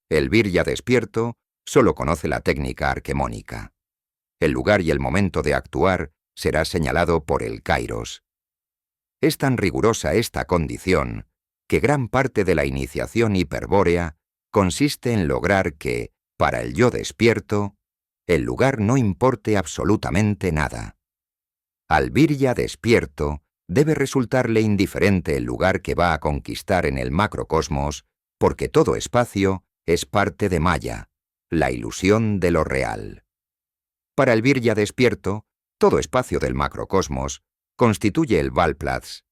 El Virya despierto solo conoce la técnica arquemónica. El lugar y el momento de actuar será señalado por el Kairos. Es tan rigurosa esta condición que gran parte de la iniciación hiperbórea consiste en lograr que, para el yo despierto, el lugar no importe absolutamente nada. Al Virya despierto debe resultarle indiferente el lugar que va a conquistar en el macrocosmos, porque todo espacio es parte de Maya, la ilusión de lo real. Para el Virya despierto, todo espacio del macrocosmos constituye el Valplatz,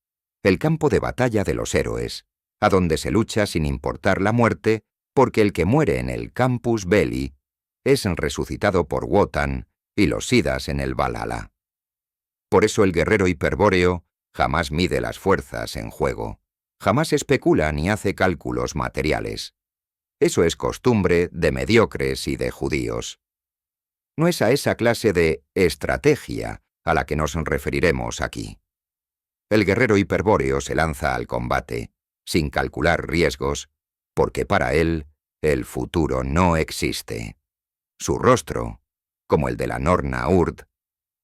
el campo de batalla de los héroes, a donde se lucha sin importar la muerte, porque el que muere en el Campus Belli es resucitado por Wotan y los Siddhas en el Valhalla. Por eso el guerrero hiperbóreo jamás mide las fuerzas en juego, jamás especula ni hace cálculos materiales. Eso es costumbre de mediocres y de judíos. No es a esa clase de estrategia a la que nos referiremos aquí. El guerrero hiperbóreo se lanza al combate, sin calcular riesgos, porque para él el futuro no existe. Su rostro, como el de la Norna Urd,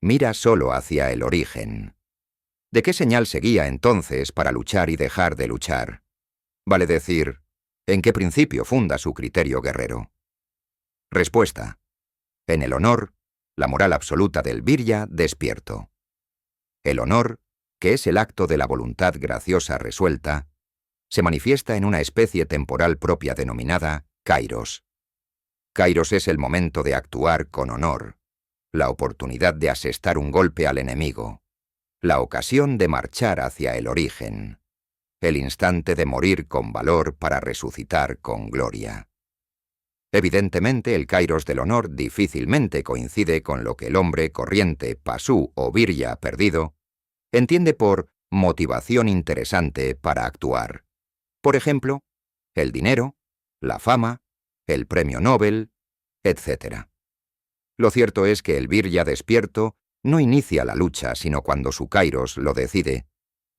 mira solo hacia el origen. ¿De qué señal se guía entonces para luchar y dejar de luchar? Vale decir, ¿en qué principio funda su criterio guerrero? Respuesta: en el honor, la moral absoluta del Virya despierto. El honor, que es el acto de la voluntad graciosa resuelta, se manifiesta en una especie temporal propia denominada Kairos. Kairos es el momento de actuar con honor, la oportunidad de asestar un golpe al enemigo, la ocasión de marchar hacia el origen, el instante de morir con valor para resucitar con gloria. Evidentemente, el Kairos del honor difícilmente coincide con lo que el hombre corriente, pasú o Virya perdido entiende por motivación interesante para actuar. Por ejemplo, el dinero, la fama, el premio Nobel, etc. Lo cierto es que el Virya despierto no inicia la lucha sino cuando su Kairos lo decide,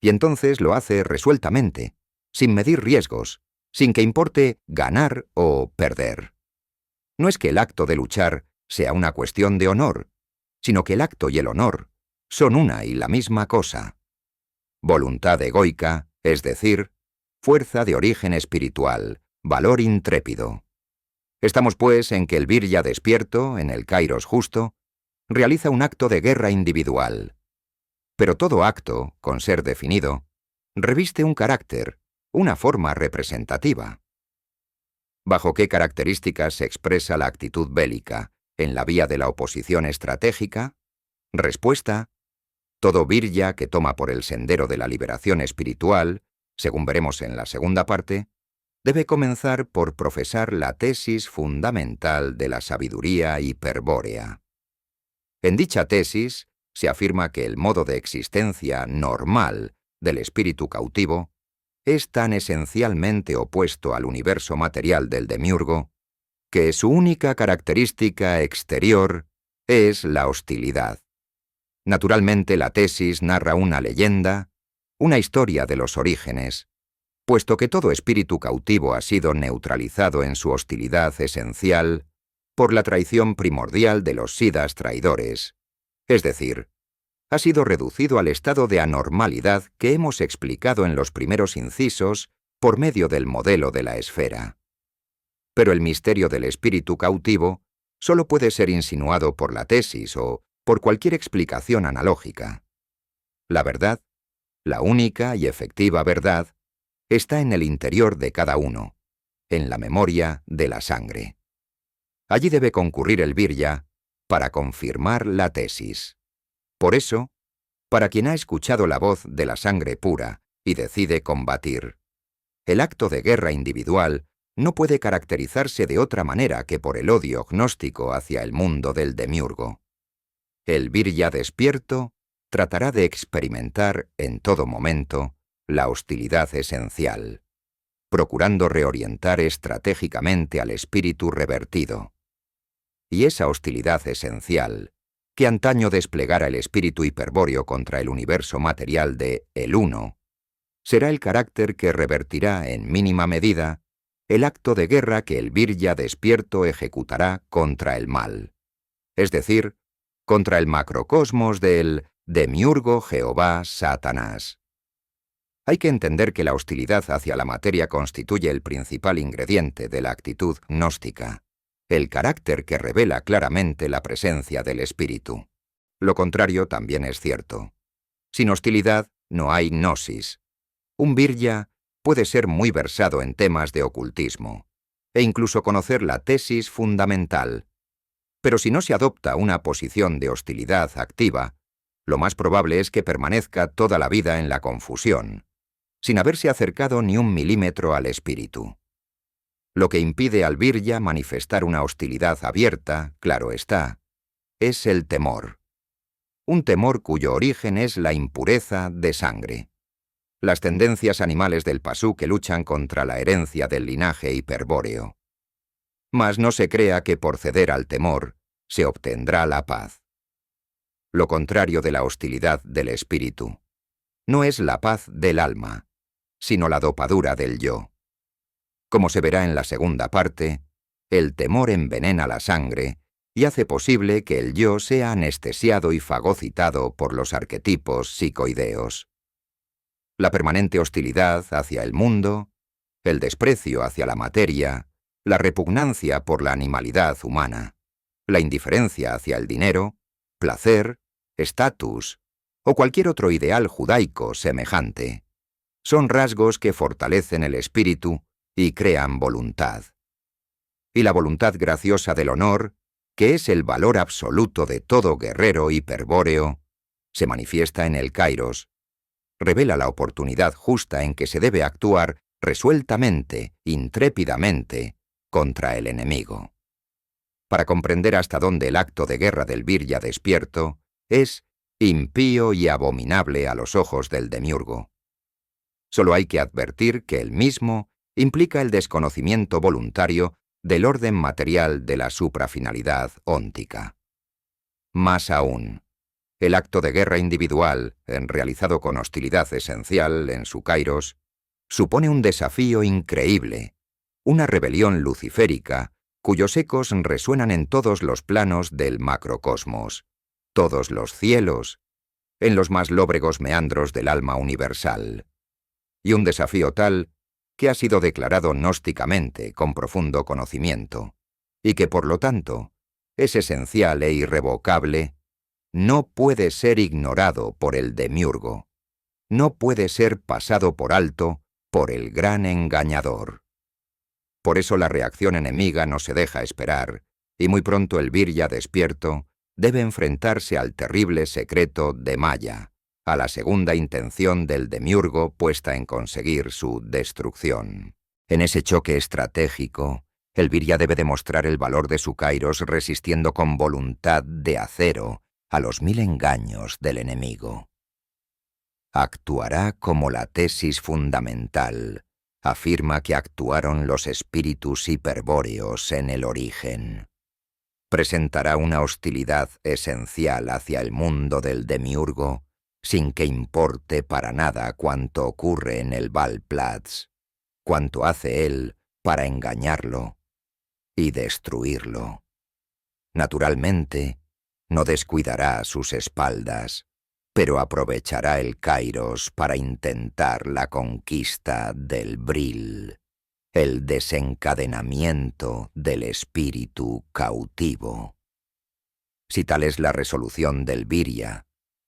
y entonces lo hace resueltamente, sin medir riesgos, sin que importe ganar o perder. No es que el acto de luchar sea una cuestión de honor, sino que el acto y el honor son una y la misma cosa. Voluntad egoica, es decir, fuerza de origen espiritual, valor intrépido. Estamos pues en que el Virya despierto, en el Kairos justo, realiza un acto de guerra individual. Pero todo acto, con ser definido, reviste un carácter, una forma representativa. ¿Bajo qué características se expresa la actitud bélica? ¿En la vía de la oposición estratégica? Respuesta: todo Virya que toma por el sendero de la liberación espiritual, según veremos en la segunda parte, debe comenzar por profesar la tesis fundamental de la sabiduría hiperbórea. En dicha tesis se afirma que el modo de existencia normal del espíritu cautivo es tan esencialmente opuesto al universo material del demiurgo que su única característica exterior es la hostilidad. Naturalmente, la tesis narra una leyenda, una historia de los orígenes, puesto que todo espíritu cautivo ha sido neutralizado en su hostilidad esencial por la traición primordial de los Siddhas traidores, es decir, ha sido reducido al estado de anormalidad que hemos explicado en los primeros incisos por medio del modelo de la esfera. Pero el misterio del espíritu cautivo solo puede ser insinuado por la tesis o por cualquier explicación analógica. La verdad, la única y efectiva verdad, está en el interior de cada uno, en la memoria de la sangre. Allí debe concurrir el Virya para confirmar la tesis. Por eso, para quien ha escuchado la voz de la sangre pura y decide combatir, el acto de guerra individual no puede caracterizarse de otra manera que por el odio gnóstico hacia el mundo del demiurgo. El Virya despierto tratará de experimentar en todo momento la hostilidad esencial, procurando reorientar estratégicamente al espíritu revertido. Y esa hostilidad esencial, que antaño desplegara el espíritu hiperbóreo contra el universo material de El Uno, será el carácter que revertirá en mínima medida el acto de guerra que el Virya despierto ejecutará contra el mal, es decir, contra el macrocosmos del demiurgo Jehová Satanás. Hay que entender que la hostilidad hacia la materia constituye el principal ingrediente de la actitud gnóstica, el carácter que revela claramente la presencia del espíritu. Lo contrario también es cierto. Sin hostilidad no hay gnosis. Un Virya puede ser muy versado en temas de ocultismo, e incluso conocer la tesis fundamental. Pero si no se adopta una posición de hostilidad activa, lo más probable es que permanezca toda la vida en la confusión, sin haberse acercado ni un milímetro al espíritu. Lo que impide al Virya manifestar una hostilidad abierta, claro está, es el temor. Un temor cuyo origen es la impureza de sangre. Las tendencias animales del pasú que luchan contra la herencia del linaje hiperbóreo. Mas no se crea que por ceder al temor se obtendrá la paz. Lo contrario de la hostilidad del espíritu no es la paz del alma, sino la dopadura del yo. Como se verá en la segunda parte, el temor envenena la sangre y hace posible que el yo sea anestesiado y fagocitado por los arquetipos psicoideos. La permanente hostilidad hacia el mundo, el desprecio hacia la materia, la repugnancia por la animalidad humana, la indiferencia hacia el dinero, placer, estatus o cualquier otro ideal judaico semejante, son rasgos que fortalecen el espíritu y crean voluntad. Y la voluntad graciosa del honor, que es el valor absoluto de todo guerrero hiperbóreo, se manifiesta en el kairos, revela la oportunidad justa en que se debe actuar resueltamente, intrépidamente, contra el enemigo. Para comprender hasta dónde el acto de guerra del Virya despierto es impío y abominable a los ojos del demiurgo. Solo hay que advertir que el mismo implica el desconocimiento voluntario del orden material de la suprafinalidad óntica. Más aún, el acto de guerra individual, realizado con hostilidad esencial en su kairos, supone un desafío increíble, una rebelión luciférica cuyos ecos resuenan en todos los planos del macrocosmos, todos los cielos, en los más lóbregos meandros del alma universal. Y un desafío tal que ha sido declarado gnósticamente con profundo conocimiento, y que por lo tanto es esencial e irrevocable, no puede ser ignorado por el demiurgo, no puede ser pasado por alto por el gran engañador. Por eso la reacción enemiga no se deja esperar, y muy pronto el Virya despierto debe enfrentarse al terrible secreto de Maya, a la segunda intención del demiurgo puesta en conseguir su destrucción. En ese choque estratégico, el Virya debe demostrar el valor de su kairos resistiendo con voluntad de acero a los 1000 engaños del enemigo. Actuará como la tesis fundamental afirma que actuaron los espíritus hiperbóreos en el origen. Presentará una hostilidad esencial hacia el mundo del demiurgo, sin que importe para nada cuanto ocurre en el Valplatz, cuanto hace él para engañarlo y destruirlo. Naturalmente, no descuidará sus espaldas, pero aprovechará el kairos para intentar la conquista del Vril, el desencadenamiento del espíritu cautivo. Si tal es la resolución del Virya,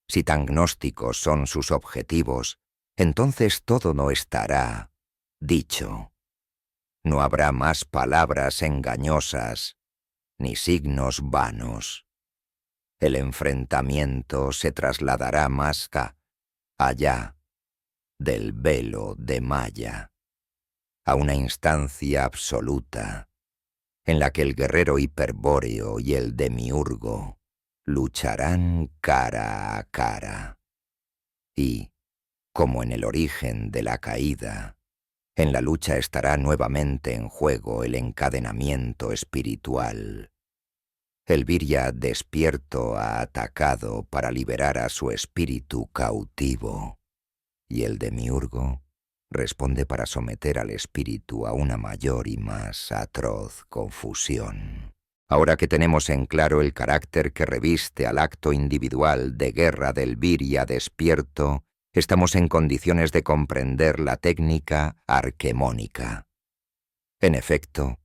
si tan gnósticos son sus objetivos, entonces todo no estará dicho. No habrá más palabras engañosas, ni signos vanos. El enfrentamiento se trasladará más allá del velo de Maya, a una instancia absoluta, en la que el guerrero hiperbóreo y el demiurgo lucharán cara a cara. Y, como en el origen de la caída, en la lucha estará nuevamente en juego el encadenamiento espiritual. El Virya despierto ha atacado para liberar a su espíritu cautivo, y el demiurgo responde para someter al espíritu a una mayor y más atroz confusión. Ahora que tenemos en claro el carácter que reviste al acto individual de guerra del Virya despierto, estamos en condiciones de comprender la técnica arquemónica. En efecto,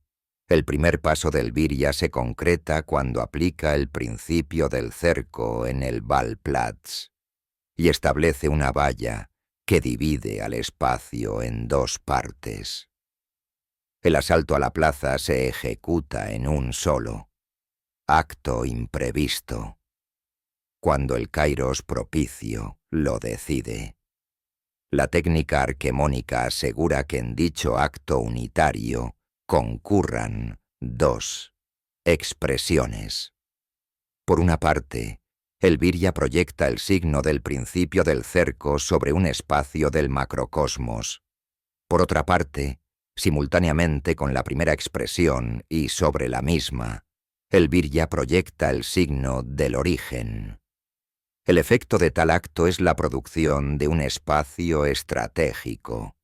el primer paso del Virya se concreta cuando aplica el principio del cerco en el Ballplatz y establece una valla que divide al espacio en dos partes. El asalto a la plaza se ejecuta en un solo acto imprevisto, cuando el kairos propicio lo decide. La técnica arquemónica asegura que en dicho acto unitario concurran dos expresiones. Por una parte, el Virya proyecta el signo del principio del cerco sobre un espacio del macrocosmos. Por otra parte, simultáneamente con la primera expresión y sobre la misma, el Virya proyecta el signo del origen. El efecto de tal acto es la producción de un espacio estratégico,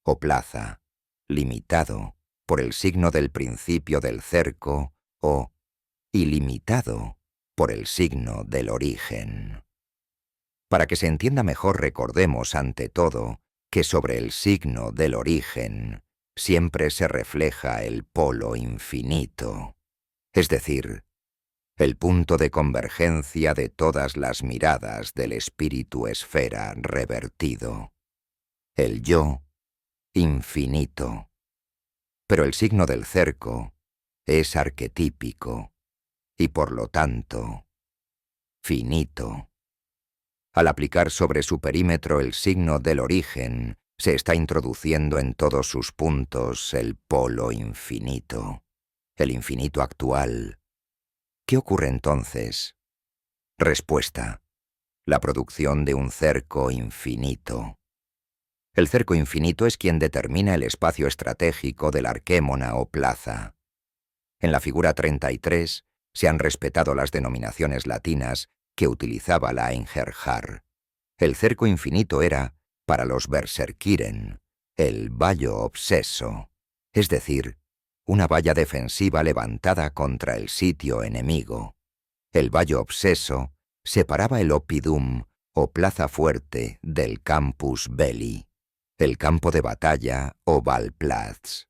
o plaza, limitado por el signo del principio del cerco o ilimitado por el signo del origen. Para que se entienda mejor, recordemos ante todo que sobre el signo del origen siempre se refleja el polo infinito, es decir, el punto de convergencia de todas las miradas del espíritu esfera revertido, el yo infinito. Pero el signo del cerco es arquetípico y por lo tanto finito. Al aplicar sobre su perímetro el signo del origen, se está introduciendo en todos sus puntos el polo infinito, el infinito actual. ¿Qué ocurre entonces? Respuesta: la producción de un cerco infinito. El cerco infinito es quien determina el espacio estratégico de la arquémona o plaza. En la figura 33 se han respetado las denominaciones latinas que utilizaba la Einherjar. El cerco infinito era, para los berserkiren, el vallo obseso, es decir, una valla defensiva levantada contra el sitio enemigo. El vallo obseso separaba el oppidum o plaza fuerte del campus belli, el campo de batalla o Ballplatz.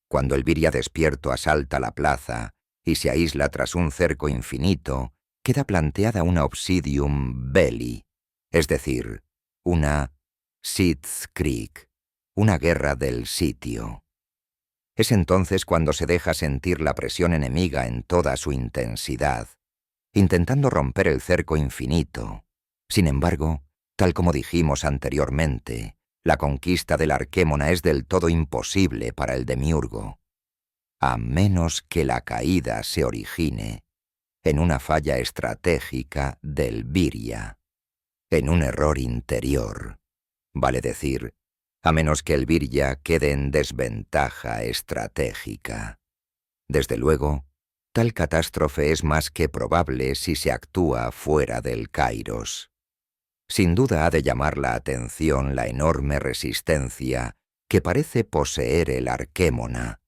Cuando el Virya despierto asalta la plaza y se aísla tras un cerco infinito, queda planteada una obsidium belli, es decir, una Sitzkrieg, una guerra del sitio. Es entonces cuando se deja sentir la presión enemiga en toda su intensidad, intentando romper el cerco infinito. Sin embargo, tal como dijimos anteriormente, la conquista de la arquémona es del todo imposible para el demiurgo, a menos que la caída se origine en una falla estratégica del Virya, en un error interior, vale decir, a menos que el Virya quede en desventaja estratégica. Desde luego, tal catástrofe es más que probable si se actúa fuera del kairos. Sin duda ha de llamar la atención la enorme resistencia que parece poseer el arquémona,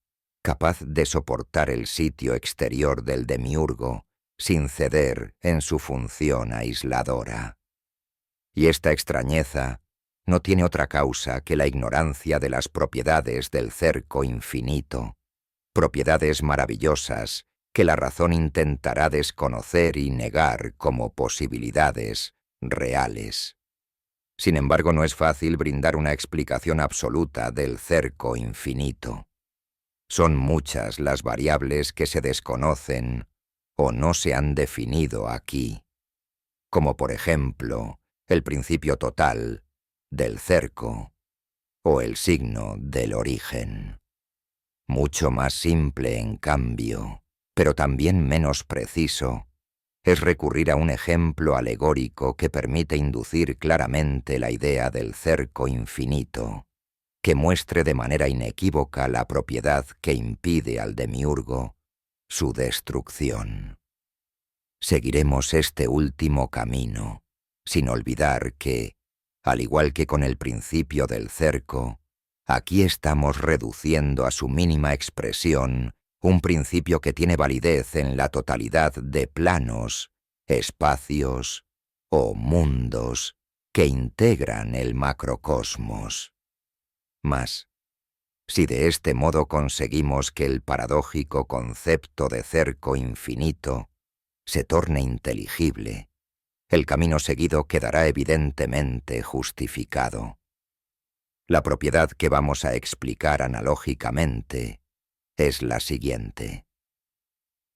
capaz de soportar el sitio exterior del demiurgo sin ceder en su función aisladora. Y esta extrañeza no tiene otra causa que la ignorancia de las propiedades del cerco infinito, propiedades maravillosas que la razón intentará desconocer y negar como posibilidades reales. Sin embargo, no es fácil brindar una explicación absoluta del cerco infinito. Son muchas las variables que se desconocen o no se han definido aquí, como por ejemplo el principio total del cerco o el signo del origen. Mucho más simple, en cambio, pero también menos preciso, es recurrir a un ejemplo alegórico que permite inducir claramente la idea del cerco infinito, que muestre de manera inequívoca la propiedad que impide al demiurgo su destrucción. Seguiremos este último camino, sin olvidar que, al igual que con el principio del cerco, Aquí estamos reduciendo a su mínima expresión un principio que tiene validez en la totalidad de planos, espacios o mundos que integran el macrocosmos. Mas, si de este modo conseguimos que el paradójico concepto de cerco infinito se torne inteligible, el camino seguido quedará evidentemente justificado. La propiedad que vamos a explicar analógicamente es la siguiente.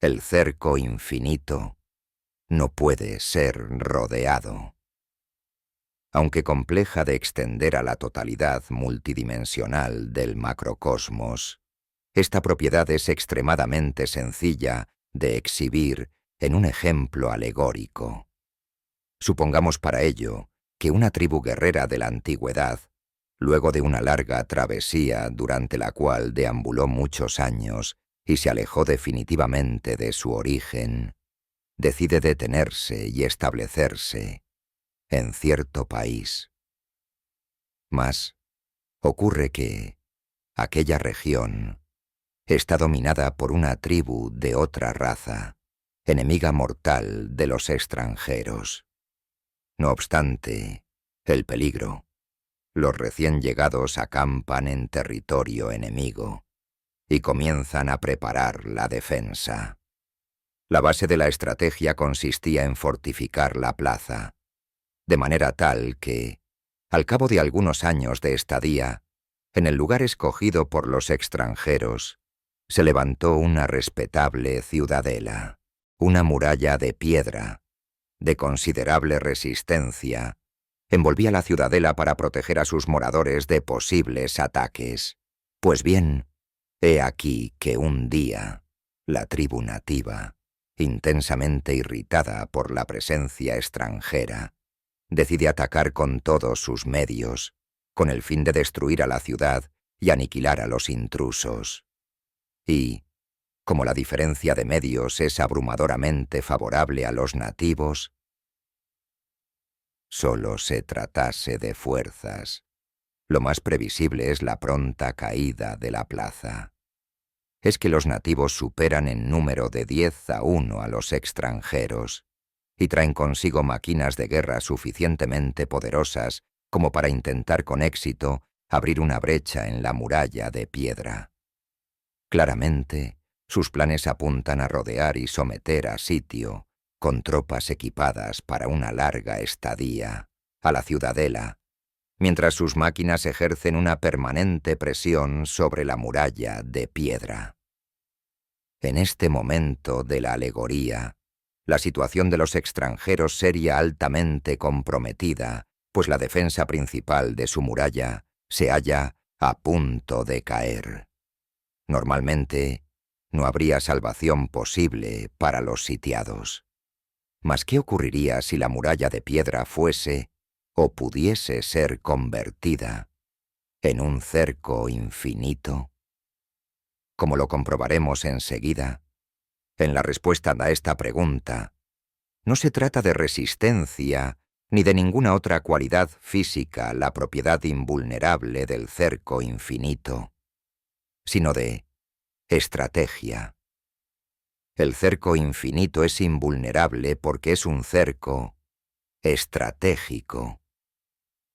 El cerco infinito no puede ser rodeado. Aunque compleja de extender a la totalidad multidimensional del macrocosmos, esta propiedad es extremadamente sencilla de exhibir en un ejemplo alegórico. Supongamos para ello que una tribu guerrera de la antigüedad, luego de una larga travesía durante la cual deambuló muchos años y se alejó definitivamente de su origen, decide detenerse y establecerse en cierto país. Mas ocurre que aquella región está dominada por una tribu de otra raza, enemiga mortal de los extranjeros. No obstante, el peligro. Los recién llegados acampan en territorio enemigo y comienzan a preparar la defensa. La base de la estrategia consistía en fortificar la plaza, de manera tal que, al cabo de algunos años de estadía, en el lugar escogido por los extranjeros, se levantó una respetable ciudadela, una muralla de piedra, de considerable resistencia. Envolvía la ciudadela para proteger a sus moradores de posibles ataques. Pues bien, he aquí que un día, la tribu nativa, intensamente irritada por la presencia extranjera, decide atacar con todos sus medios, con el fin de destruir a la ciudad y aniquilar a los intrusos. Y, como la diferencia de medios es abrumadoramente favorable a los nativos, solo se tratase de fuerzas, lo más previsible es la pronta caída de la plaza. Es que los nativos superan en número de 10-1 a los extranjeros y traen consigo máquinas de guerra suficientemente poderosas como para intentar con éxito abrir una brecha en la muralla de piedra. Claramente, sus planes apuntan a rodear y someter a sitio, con tropas equipadas para una larga estadía, a la ciudadela, mientras sus máquinas ejercen una permanente presión sobre la muralla de piedra. En este momento de la alegoría, la situación de los extranjeros sería altamente comprometida, pues la defensa principal de su muralla se halla a punto de caer. Normalmente, no habría salvación posible para los sitiados. Mas ¿qué ocurriría si la muralla de piedra fuese o pudiese ser convertida en un cerco infinito? Como lo comprobaremos enseguida, en la respuesta a esta pregunta, no se trata de resistencia ni de ninguna otra cualidad física la propiedad invulnerable del cerco infinito, sino de estrategia. El cerco infinito es invulnerable porque es un cerco estratégico,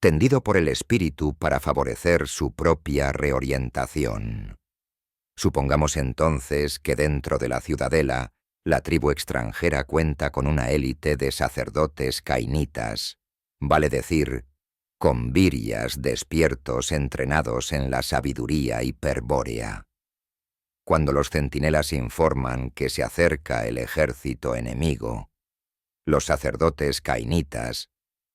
tendido por el espíritu para favorecer su propia reorientación. Supongamos entonces que dentro de la ciudadela, la tribu extranjera cuenta con una élite de sacerdotes cainitas, vale decir, con virias despiertos entrenados en la sabiduría hiperbórea. Cuando los centinelas informan que se acerca el ejército enemigo, los sacerdotes cainitas,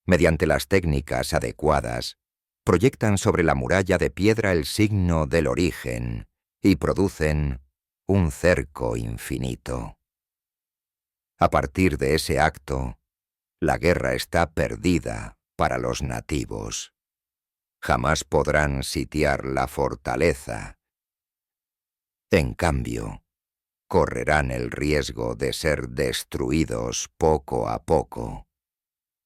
mediante las técnicas adecuadas, proyectan sobre la muralla de piedra el signo del origen y producen un cerco infinito. A partir de ese acto, la guerra está perdida para los nativos. Jamás podrán sitiar la fortaleza. En cambio, correrán el riesgo de ser destruidos poco a poco.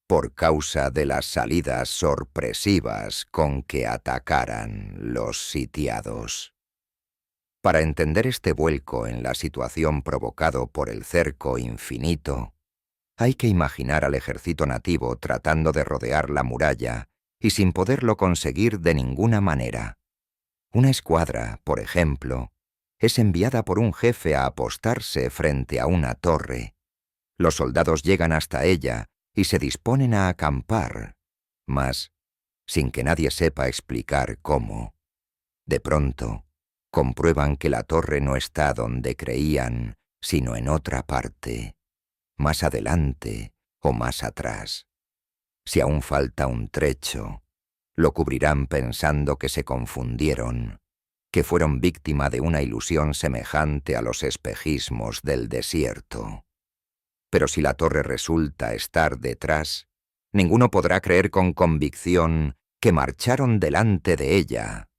por causa de las salidas sorpresivas con que atacaran los sitiados. Para entender este vuelco en la situación provocado por el cerco infinito, hay que imaginar al ejército nativo tratando de rodear la muralla y sin poderlo conseguir de ninguna manera. Una escuadra, por ejemplo, es enviada por un jefe a apostarse frente a una torre. Los soldados llegan hasta ella y se disponen a acampar, mas sin que nadie sepa explicar cómo. De pronto, comprueban que la torre no está donde creían, sino en otra parte, más adelante o más atrás. Si aún falta un trecho, lo cubrirán pensando que se confundieron, que fueron víctima de una ilusión semejante a los espejismos del desierto. Pero si la torre resulta estar detrás, ninguno podrá creer con convicción que marcharon delante de ella,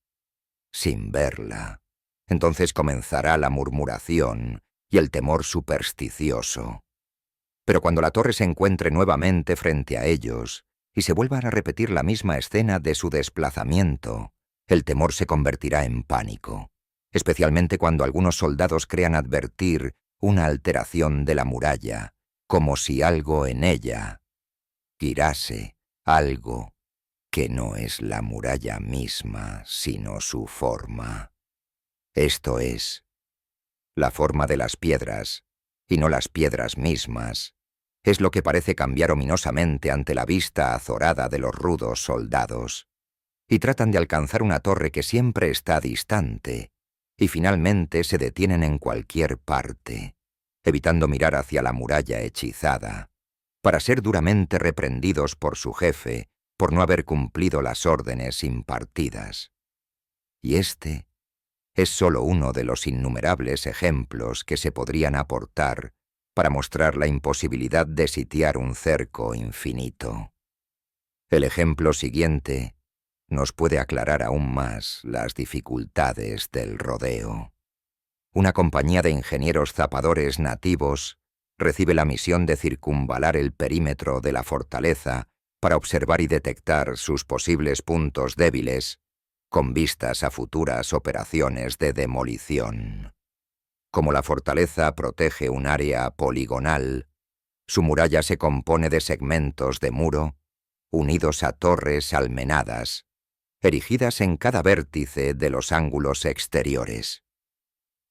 sin verla. Entonces comenzará la murmuración y el temor supersticioso. Pero cuando la torre se encuentre nuevamente frente a ellos y se vuelvan a repetir la misma escena de su desplazamiento, el temor se convertirá en pánico, especialmente cuando algunos soldados crean advertir una alteración de la muralla, como si algo en ella girase, algo que no es la muralla misma, sino su forma. Esto es, la forma de las piedras, y no las piedras mismas, es lo que parece cambiar ominosamente ante la vista azorada de los rudos soldados, y tratan de alcanzar una torre que siempre está distante, y finalmente se detienen en cualquier parte, evitando mirar hacia la muralla hechizada, para ser duramente reprendidos por su jefe por no haber cumplido las órdenes impartidas. Y este es solo uno de los innumerables ejemplos que se podrían aportar para mostrar la imposibilidad de sitiar un cerco infinito. El ejemplo siguiente nos puede aclarar aún más las dificultades del rodeo. Una compañía de ingenieros zapadores nativos recibe la misión de circunvalar el perímetro de la fortaleza para observar y detectar sus posibles puntos débiles, con vistas a futuras operaciones de demolición. Como la fortaleza protege un área poligonal, su muralla se compone de segmentos de muro, unidos a torres almenadas, erigidas en cada vértice de los ángulos exteriores.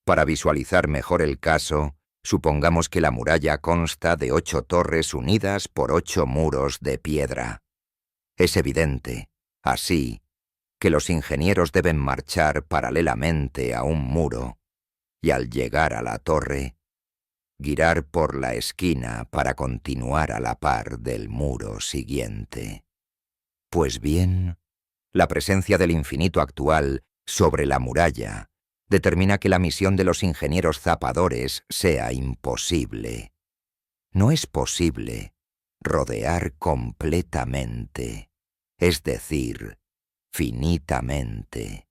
Para visualizar mejor el caso, supongamos que la muralla consta de 8 torres unidas por 8 muros de piedra. Es evidente, así, que los ingenieros deben marchar paralelamente a un muro y al llegar a la torre, girar por la esquina para continuar a la par del muro siguiente. Pues bien, la presencia del infinito actual sobre la muralla determina que la misión de los ingenieros zapadores sea imposible. No es posible rodear completamente, es decir, finitamente,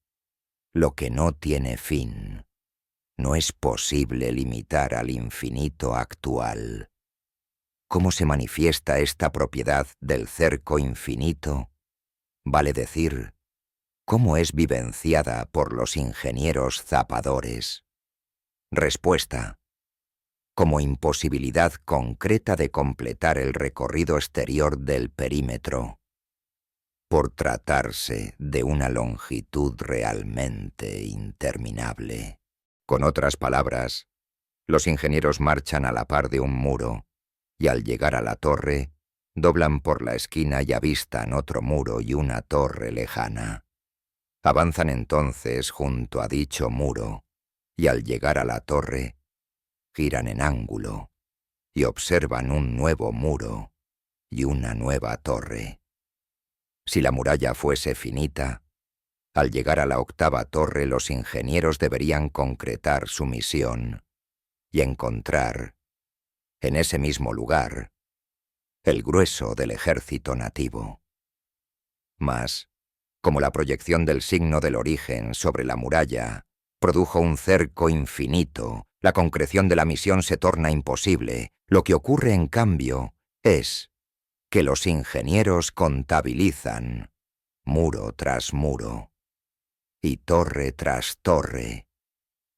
lo que no tiene fin. No es posible limitar al infinito actual. ¿Cómo se manifiesta esta propiedad del cerco infinito? Vale decir, ¿cómo es vivenciada por los ingenieros zapadores? Respuesta: como imposibilidad concreta de completar el recorrido exterior del perímetro, por tratarse de una longitud realmente interminable. Con otras palabras, los ingenieros marchan a la par de un muro, y al llegar a la torre, doblan por la esquina y avistan otro muro y una torre lejana. Avanzan entonces junto a dicho muro, y al llegar a la torre, giran en ángulo, y observan un nuevo muro y una nueva torre. Si la muralla fuese finita, al llegar a la 8ª torre los ingenieros deberían concretar su misión y encontrar, en ese mismo lugar, el grueso del ejército nativo. Mas, como la proyección del signo del origen sobre la muralla produjo un cerco infinito, la concreción de la misión se torna imposible. Lo que ocurre, en cambio, es que los ingenieros contabilizan muro tras muro y torre tras torre,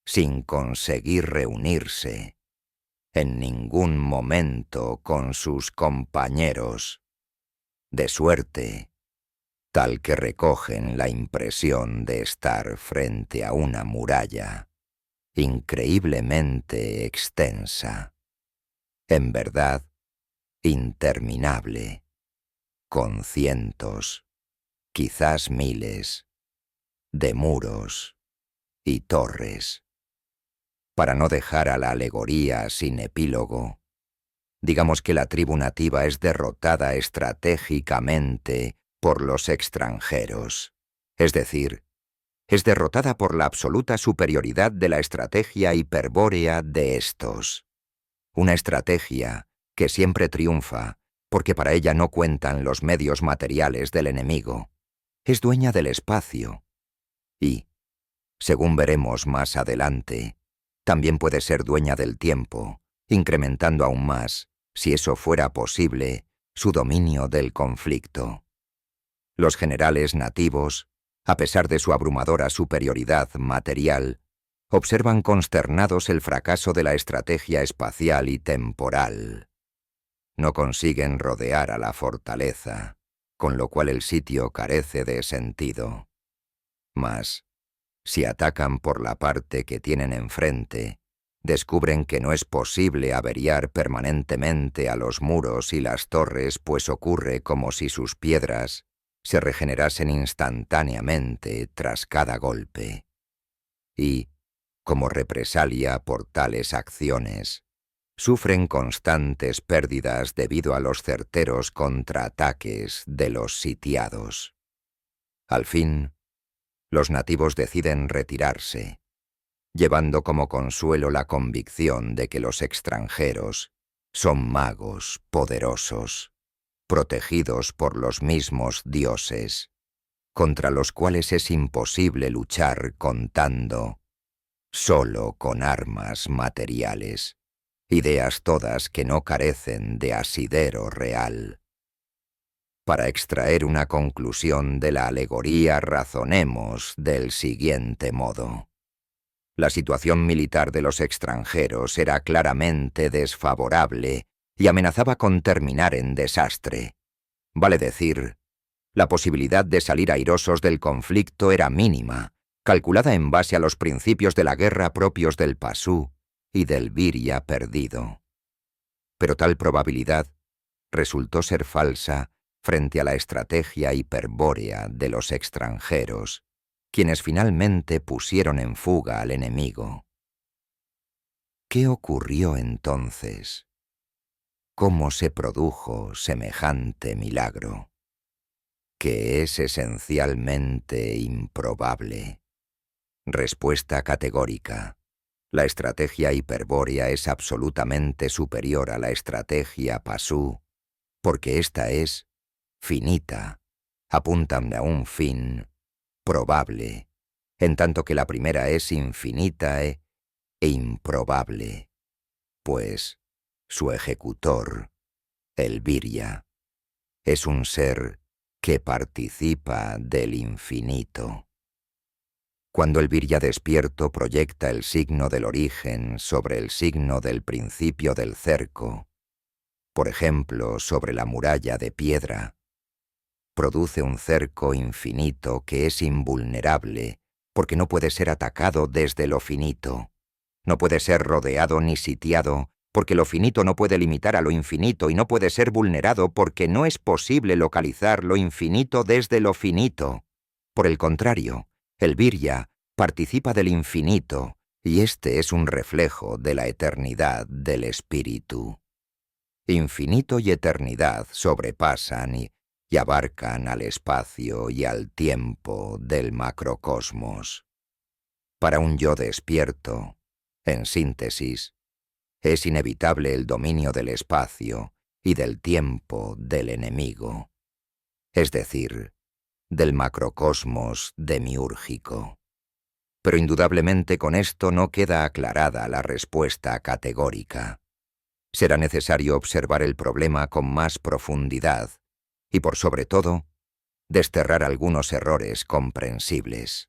sin conseguir reunirse en ningún momento con sus compañeros, de suerte tal que recogen la impresión de estar frente a una muralla increíblemente extensa, en verdad interminable, con cientos, quizás miles, de muros y torres. Para no dejar a la alegoría sin epílogo, digamos que la tribu nativa es derrotada estratégicamente por los extranjeros, es decir, es derrotada por la absoluta superioridad de la estrategia hiperbórea de estos. Una estrategia que siempre triunfa porque para ella no cuentan los medios materiales del enemigo. Es dueña del espacio y, según veremos más adelante, también puede ser dueña del tiempo, incrementando aún más, si eso fuera posible, su dominio del conflicto. Los generales nativos, a pesar de su abrumadora superioridad material, observan consternados el fracaso de la estrategia espacial y temporal. No consiguen rodear a la fortaleza, con lo cual el sitio carece de sentido. Mas, si atacan por la parte que tienen enfrente, descubren que no es posible averiar permanentemente a los muros y las torres, pues ocurre como si sus piedras se regenerasen instantáneamente tras cada golpe. Y, como represalia por tales acciones, sufren constantes pérdidas debido a los certeros contraataques de los sitiados. Al fin, los nativos deciden retirarse, llevando como consuelo la convicción de que los extranjeros son magos poderosos, protegidos por los mismos dioses, contra los cuales es imposible luchar contando solo con armas materiales, ideas todas que no carecen de asidero real. Para extraer una conclusión de la alegoría, razonemos del siguiente modo. La situación militar de los extranjeros era claramente desfavorable y amenazaba con terminar en desastre. Vale decir, la posibilidad de salir airosos del conflicto era mínima, calculada en base a los principios de la guerra propios del Pasú y del Viria perdido. Pero tal probabilidad resultó ser falsa frente a la estrategia hiperbórea de los extranjeros, quienes finalmente pusieron en fuga al enemigo. ¿Qué ocurrió entonces? ¿Cómo se produjo semejante milagro? Que es esencialmente improbable. Respuesta categórica. La estrategia hiperbórea es absolutamente superior a la estrategia Pasú, porque ésta es finita, apuntan a un fin probable, en tanto que la primera es infinita e improbable, pues su ejecutor, el Viria, es un ser que participa del infinito. Cuando el Viria despierto proyecta el signo del origen sobre el signo del principio del cerco, por ejemplo, sobre la muralla de piedra, produce un cerco infinito que es invulnerable porque no puede ser atacado desde lo finito. No puede ser rodeado ni sitiado porque lo finito no puede limitar a lo infinito y no puede ser vulnerado porque no es posible localizar lo infinito desde lo finito. Por el contrario, el Viria participa del infinito y este es un reflejo de la eternidad del espíritu. Infinito y eternidad sobrepasan y abarcan al espacio y al tiempo del macrocosmos. Para un yo despierto, en síntesis, es inevitable el dominio del espacio y del tiempo del enemigo, es decir, del macrocosmos demiúrgico. Pero indudablemente con esto no queda aclarada la respuesta categórica. Será necesario observar el problema con más profundidad y, por sobre todo, desterrar algunos errores comprensibles.